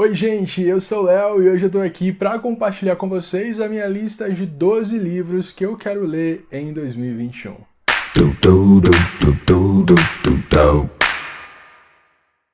Oi gente, eu sou o Léo e hoje eu tô aqui para compartilhar com vocês a minha lista de 12 livros que eu quero ler em 2021.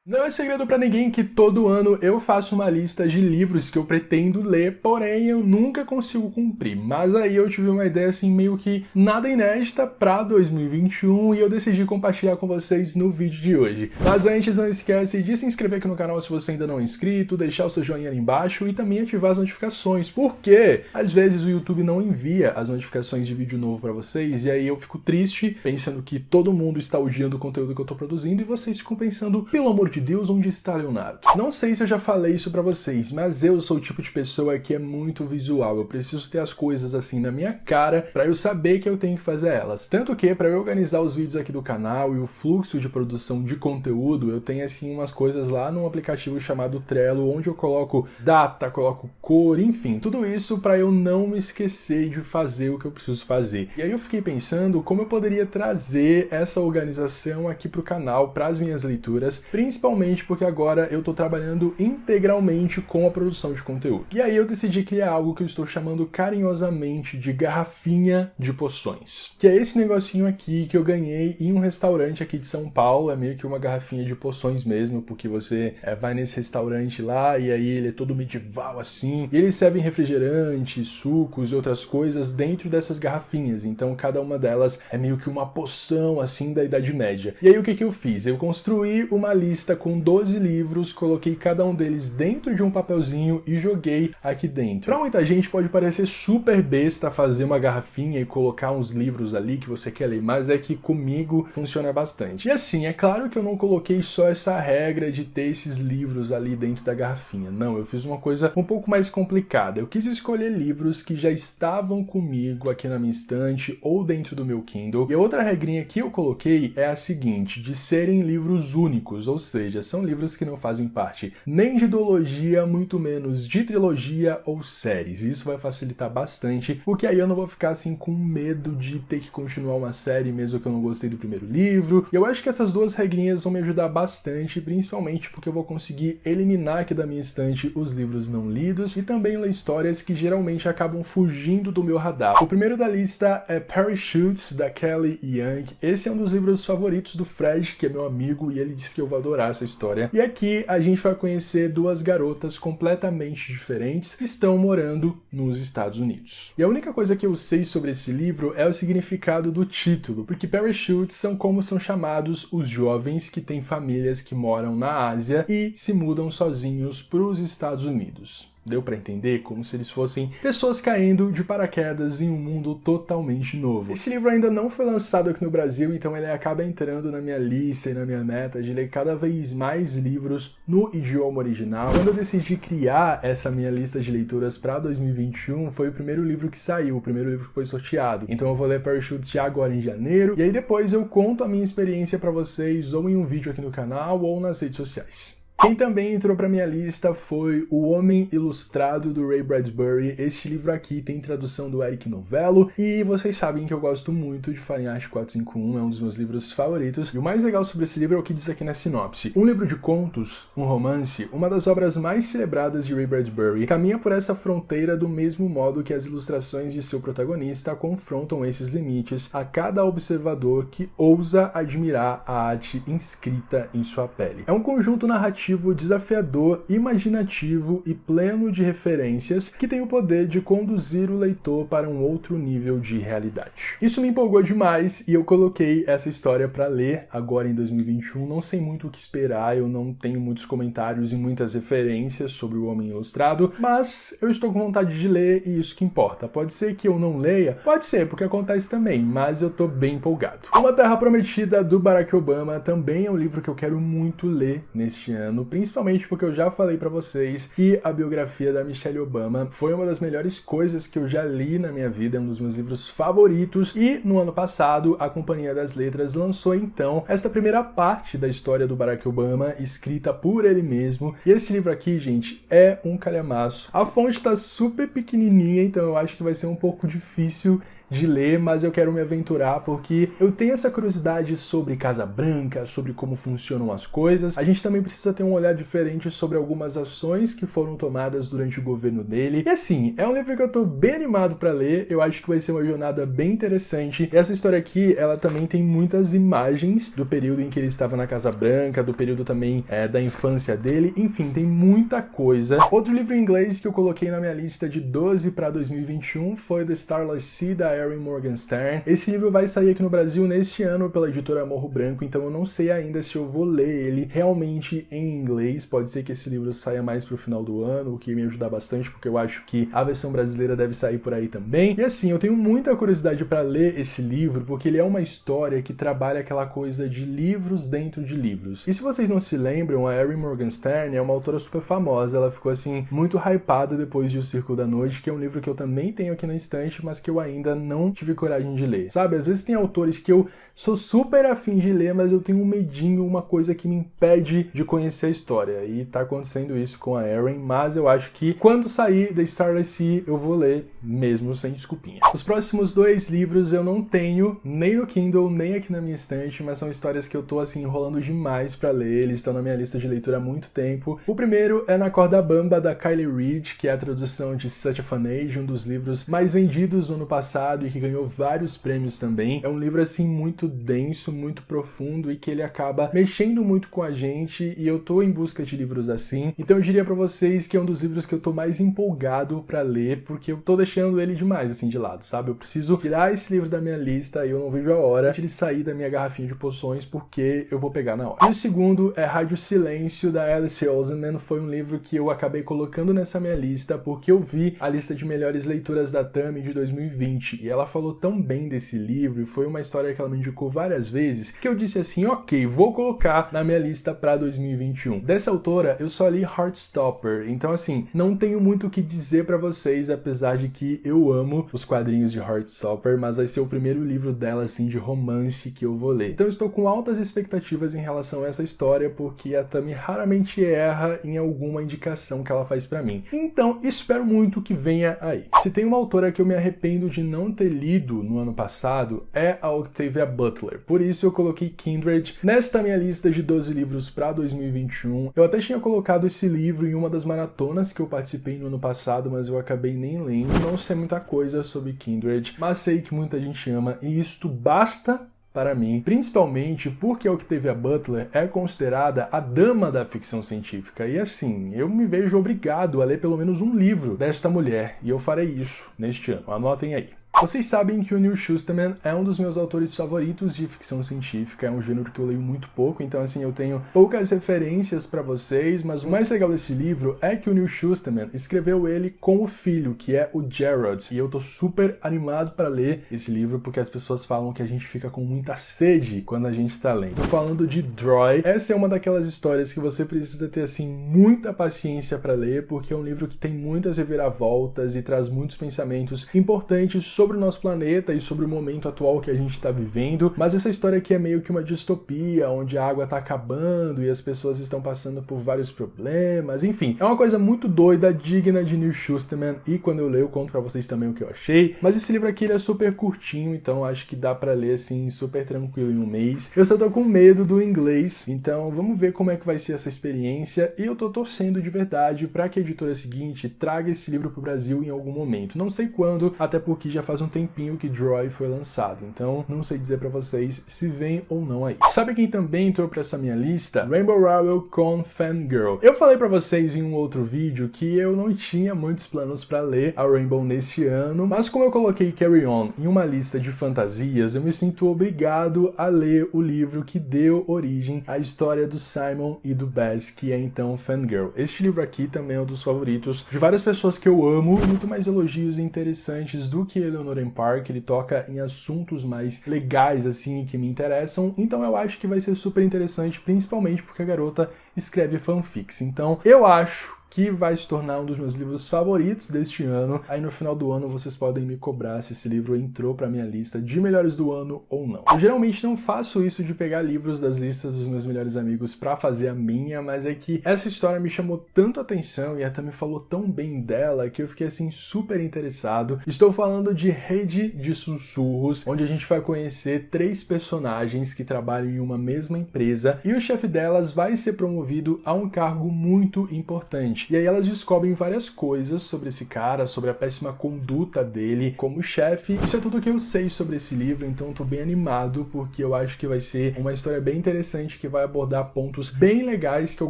Não é segredo pra ninguém que todo ano eu faço uma lista de livros que eu pretendo ler, porém eu nunca consigo cumprir. Mas aí eu tive uma ideia assim meio que nada inédita pra 2021 e eu decidi compartilhar com vocês no vídeo de hoje. Mas antes, não esquece de se inscrever aqui no canal se você ainda não é inscrito, deixar o seu joinha ali embaixo e também ativar as notificações, porque às vezes o YouTube não envia as notificações de vídeo novo pra vocês e aí eu fico triste pensando que todo mundo está odiando o conteúdo que eu tô produzindo e vocês ficam pensando, pelo amor de Deus, onde está Leonardo? Não sei se eu já falei isso pra vocês, mas eu sou o tipo de pessoa que é muito visual. Eu preciso ter as coisas assim na minha cara pra eu saber que eu tenho que fazer elas. Tanto que, pra eu organizar os vídeos aqui do canal e o fluxo de produção de conteúdo, eu tenho assim umas coisas lá num aplicativo chamado Trello, onde eu coloco data, coloco cor, enfim, tudo isso pra eu não me esquecer de fazer o que eu preciso fazer. E aí eu fiquei pensando como eu poderia trazer essa organização aqui pro canal, pras minhas leituras, principalmente porque agora eu tô trabalhando integralmente com a produção de conteúdo. E aí eu decidi criar algo que eu estou chamando carinhosamente de garrafinha de poções. Que é esse negocinho aqui que eu ganhei em um restaurante aqui de São Paulo, é meio que uma garrafinha de poções mesmo, porque você vai nesse restaurante lá e aí ele é todo medieval assim, e eles servem refrigerantes, sucos e outras coisas dentro dessas garrafinhas, então cada uma delas é meio que uma poção assim da Idade Média. E aí o que eu fiz? Eu construí uma lista com 12 livros, coloquei cada um deles dentro de um papelzinho e joguei aqui dentro. Pra muita gente pode parecer super besta fazer uma garrafinha e colocar uns livros ali que você quer ler, mas é que comigo funciona bastante. E assim, é claro que eu não coloquei só essa regra de ter esses livros ali dentro da garrafinha. Não, eu fiz uma coisa um pouco mais complicada. Eu quis escolher livros que já estavam comigo aqui na minha estante ou dentro do meu Kindle. E a outra regrinha que eu coloquei é a seguinte, de serem livros únicos, ou seja, são livros que não fazem parte nem de duologia, muito menos de trilogia ou séries. E isso vai facilitar bastante, porque aí eu não vou ficar assim com medo de ter que continuar uma série mesmo que eu não gostei do primeiro livro. E eu acho que essas duas regrinhas vão me ajudar bastante, principalmente porque eu vou conseguir eliminar aqui da minha estante os livros não lidos e também ler histórias que geralmente acabam fugindo do meu radar. O primeiro da lista é Parachutes, da Kelly Young. Esse é um dos livros favoritos do Fred, que é meu amigo, e ele disse que eu vou adorar essa história. E aqui a gente vai conhecer duas garotas completamente diferentes que estão morando nos Estados Unidos. E a única coisa que eu sei sobre esse livro é o significado do título, porque parachutes são como são chamados os jovens que têm famílias que moram na Ásia e se mudam sozinhos para os Estados Unidos. Deu pra entender? Como se eles fossem pessoas caindo de paraquedas em um mundo totalmente novo. Esse livro ainda não foi lançado aqui no Brasil, então ele acaba entrando na minha lista e na minha meta de ler cada vez mais livros no idioma original. Quando eu decidi criar essa minha lista de leituras para 2021, foi o primeiro livro que saiu, o primeiro livro que foi sorteado. Então eu vou ler Parachutes já agora em janeiro, e aí depois eu conto a minha experiência para vocês, ou em um vídeo aqui no canal, ou nas redes sociais. Quem também entrou para minha lista foi O Homem Ilustrado, do Ray Bradbury. Este livro aqui tem tradução do Eric Novello, e vocês sabem que eu gosto muito de Fahrenheit 451, é um dos meus livros favoritos. E o mais legal sobre esse livro é o que diz aqui na sinopse. Um livro de contos, um romance, uma das obras mais celebradas de Ray Bradbury, caminha por essa fronteira do mesmo modo que as ilustrações de seu protagonista confrontam esses limites a cada observador que ousa admirar a arte inscrita em sua pele. É um conjunto narrativo desafiador, imaginativo e pleno de referências que tem o poder de conduzir o leitor para um outro nível de realidade. Isso me empolgou demais e eu coloquei essa história para ler agora em 2021. Não sei muito o que esperar, eu não tenho muitos comentários e muitas referências sobre O Homem Ilustrado, mas eu estou com vontade de ler e isso que importa. Pode ser que eu não leia, pode ser, porque acontece também, mas eu tô bem empolgado. Uma Terra Prometida, do Barack Obama, também é um livro que eu quero muito ler neste ano, principalmente porque eu já falei pra vocês que a biografia da Michelle Obama foi uma das melhores coisas que eu já li na minha vida, é um dos meus livros favoritos, e no ano passado a Companhia das Letras lançou então essa primeira parte da história do Barack Obama, escrita por ele mesmo, e esse livro aqui, gente, é um calhamaço. A fonte tá super pequenininha, então eu acho que vai ser um pouco difícil de ler, mas eu quero me aventurar porque eu tenho essa curiosidade sobre Casa Branca, sobre como funcionam as coisas. A gente também precisa ter um olhar diferente sobre algumas ações que foram tomadas durante o governo dele. E assim, é um livro que eu tô bem animado pra ler, eu acho que vai ser uma jornada bem interessante. Essa história aqui, ela também tem muitas imagens do período em que ele estava na Casa Branca, do período também da infância dele, enfim, tem muita coisa. Outro livro em inglês que eu coloquei na minha lista de 12 para 2021 foi The Starless Sea, da Erin Morgenstern. Esse livro vai sair aqui no Brasil neste ano pela editora Morro Branco, então eu não sei ainda se eu vou ler ele realmente em inglês. Pode ser que esse livro saia mais pro final do ano, o que me ajuda bastante, porque eu acho que a versão brasileira deve sair por aí também. E assim, eu tenho muita curiosidade para ler esse livro, porque ele é uma história que trabalha aquela coisa de livros dentro de livros. E se vocês não se lembram, a Erin Morgenstern é uma autora super famosa, ela ficou assim, muito hypada depois de O Círculo da Noite, que é um livro que eu também tenho aqui na estante, mas que eu ainda não tive coragem de ler. Sabe, às vezes tem autores que eu sou super afim de ler, mas eu tenho um medinho, uma coisa que me impede de conhecer a história. E tá acontecendo isso com a Erin, mas eu acho que quando sair The Starless Sea, eu vou ler mesmo sem desculpinha. Os próximos 2 livros eu não tenho, nem no Kindle, nem aqui na minha estante, mas são histórias que eu tô assim enrolando demais pra ler, eles estão na minha lista de leitura há muito tempo. O primeiro é Na Corda Bamba, da Kylie Reid, que é a tradução de Such a Fun Age, um dos livros mais vendidos no ano passado e que ganhou vários prêmios também. É um livro assim muito denso, muito profundo e que ele acaba mexendo muito com a gente, e eu tô em busca de livros assim. Então eu diria pra vocês que é um dos livros que eu tô mais empolgado pra ler, porque eu tô deixando ele demais assim de lado, sabe? Eu preciso tirar esse livro da minha lista e eu não vejo a hora de ele sair da minha garrafinha de poções, porque eu vou pegar na hora. E o segundo é Rádio Silêncio, da Alice Oseman. Foi um livro que eu acabei colocando nessa minha lista porque eu vi a lista de melhores leituras da Tami de 2020 e ela falou tão bem desse livro e foi uma história que ela me indicou várias vezes que eu disse assim, ok, vou colocar na minha lista pra 2021. Dessa autora, eu só li Heartstopper, então assim, não tenho muito o que dizer pra vocês, apesar de que eu amo os quadrinhos de Heartstopper, mas vai ser o primeiro livro dela, assim, de romance que eu vou ler. Então eu estou com altas expectativas em relação a essa história, porque a Tami raramente erra em alguma indicação que ela faz pra mim. Então, espero muito que venha aí. Se tem uma autora que eu me arrependo de não ter lido no ano passado, é a Octavia Butler. Por isso eu coloquei Kindred nesta minha lista de 12 livros para 2021. Eu até tinha colocado esse livro em uma das maratonas que eu participei no ano passado, mas eu acabei nem lendo. Não sei muita coisa sobre Kindred, mas sei que muita gente ama e isto basta para mim, principalmente porque a Octavia Butler é considerada a dama da ficção científica. E assim, eu me vejo obrigado a ler pelo menos um livro desta mulher, e eu farei isso neste ano. Anotem aí. Vocês sabem que o Neil Shusterman é um dos meus autores favoritos de ficção científica, é um gênero que eu leio muito pouco, então assim, eu tenho poucas referências pra vocês, mas o mais legal desse livro é que o Neil Shusterman escreveu ele com o filho, que é o Gerald, e eu tô super animado pra ler esse livro, porque as pessoas falam que a gente fica com muita sede quando a gente tá lendo. Tô falando de Droy. Essa é uma daquelas histórias que você precisa ter, assim, muita paciência pra ler, porque é um livro que tem muitas reviravoltas e traz muitos pensamentos importantes sobre o nosso planeta e sobre o momento atual que a gente está vivendo, mas essa história aqui é meio que uma distopia, onde a água está acabando e as pessoas estão passando por vários problemas, enfim, é uma coisa muito doida, digna de Neil Shusterman, e quando eu leio eu conto pra vocês também o que eu achei, mas esse livro aqui ele é super curtinho, então acho que dá pra ler assim, super tranquilo em um mês. Eu só tô com medo do inglês, então vamos ver como é que vai ser essa experiência, e eu tô torcendo de verdade pra que a editora seguinte traga esse livro pro Brasil em algum momento, não sei quando, até porque já faz um tempinho que Droy foi lançado, então não sei dizer pra vocês se vem ou não aí. Sabe quem também entrou pra essa minha lista? Rainbow Rowell com Fangirl. Eu falei pra vocês em um outro vídeo que eu não tinha muitos planos pra ler a Rainbow neste ano, mas como eu coloquei Carry On em uma lista de fantasias, eu me sinto obrigado a ler o livro que deu origem à história do Simon e do Bess, que é então Fangirl. Este livro aqui também é um dos favoritos de várias pessoas que eu amo, muito mais elogios interessantes do que Eleanor Park, ele toca em assuntos mais legais assim que me interessam, então eu acho que vai ser super interessante, principalmente porque a garota escreve fanfics. Então eu acho que vai se tornar um dos meus livros favoritos deste ano. Aí no final do ano vocês podem me cobrar se esse livro entrou pra minha lista de melhores do ano ou não. Eu geralmente não faço isso de pegar livros das listas dos meus melhores amigos pra fazer a minha, mas é que essa história me chamou tanto a atenção e até me falou tão bem dela que eu fiquei assim super interessado. Estou falando de Rede de Sussurros, onde a gente vai conhecer 3 personagens que trabalham em uma mesma empresa e o chefe delas vai ser promovido a um cargo muito importante. E aí elas descobrem várias coisas sobre esse cara, sobre a péssima conduta dele como chefe. Isso é tudo que eu sei sobre esse livro, então eu tô bem animado porque eu acho que vai ser uma história bem interessante que vai abordar pontos bem legais que eu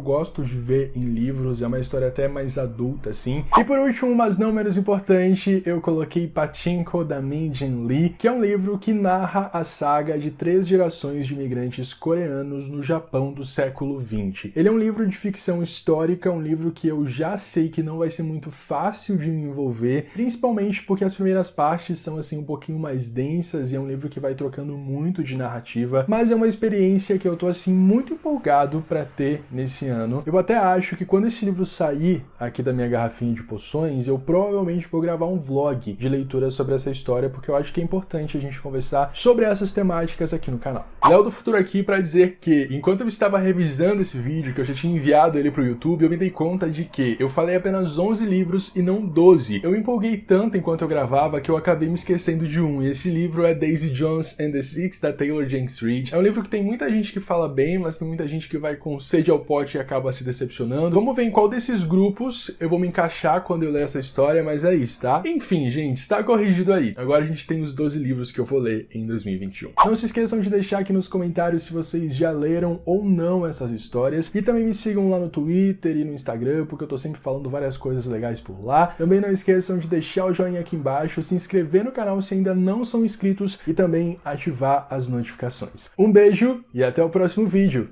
gosto de ver em livros. É uma história até mais adulta, assim. E por último, mas não menos importante, eu coloquei Pachinko, da Min Jin Lee, que é um livro que narra a saga de 3 gerações de imigrantes coreanos no Japão do século XX. Ele é um livro de ficção histórica, um livro que eu já sei que não vai ser muito fácil de me envolver, principalmente porque as primeiras partes são assim um pouquinho mais densas e é um livro que vai trocando muito de narrativa, mas é uma experiência que eu tô assim muito empolgado pra ter nesse ano. Eu até acho que quando esse livro sair aqui da minha garrafinha de poções, eu provavelmente vou gravar um vlog de leitura sobre essa história, porque eu acho que é importante a gente conversar sobre essas temáticas aqui no canal. Léo do Futuro aqui pra dizer que, enquanto eu estava revisando esse vídeo, que eu já tinha enviado ele pro YouTube, eu me dei conta de que eu falei apenas 11 livros e não 12. Eu me empolguei tanto enquanto eu gravava que eu acabei me esquecendo de um, e esse livro é Daisy Jones and the Six, da Taylor Jenkins Reid. É um livro que tem muita gente que fala bem, mas tem muita gente que vai com sede ao pote e acaba se decepcionando. Vamos ver em qual desses grupos eu vou me encaixar quando eu ler essa história, mas é isso, tá? Enfim, gente, está corrigido aí. Agora a gente tem os 12 livros que eu vou ler em 2021. Não se esqueçam de deixar aqui nos comentários se vocês já leram ou não essas histórias. E também me sigam lá no Twitter e no Instagram, porque eu tô sempre falando várias coisas legais por lá. Também não esqueçam de deixar o joinha aqui embaixo, se inscrever no canal se ainda não são inscritos e também ativar as notificações. Um beijo e até o próximo vídeo.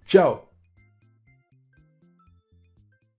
Tchau!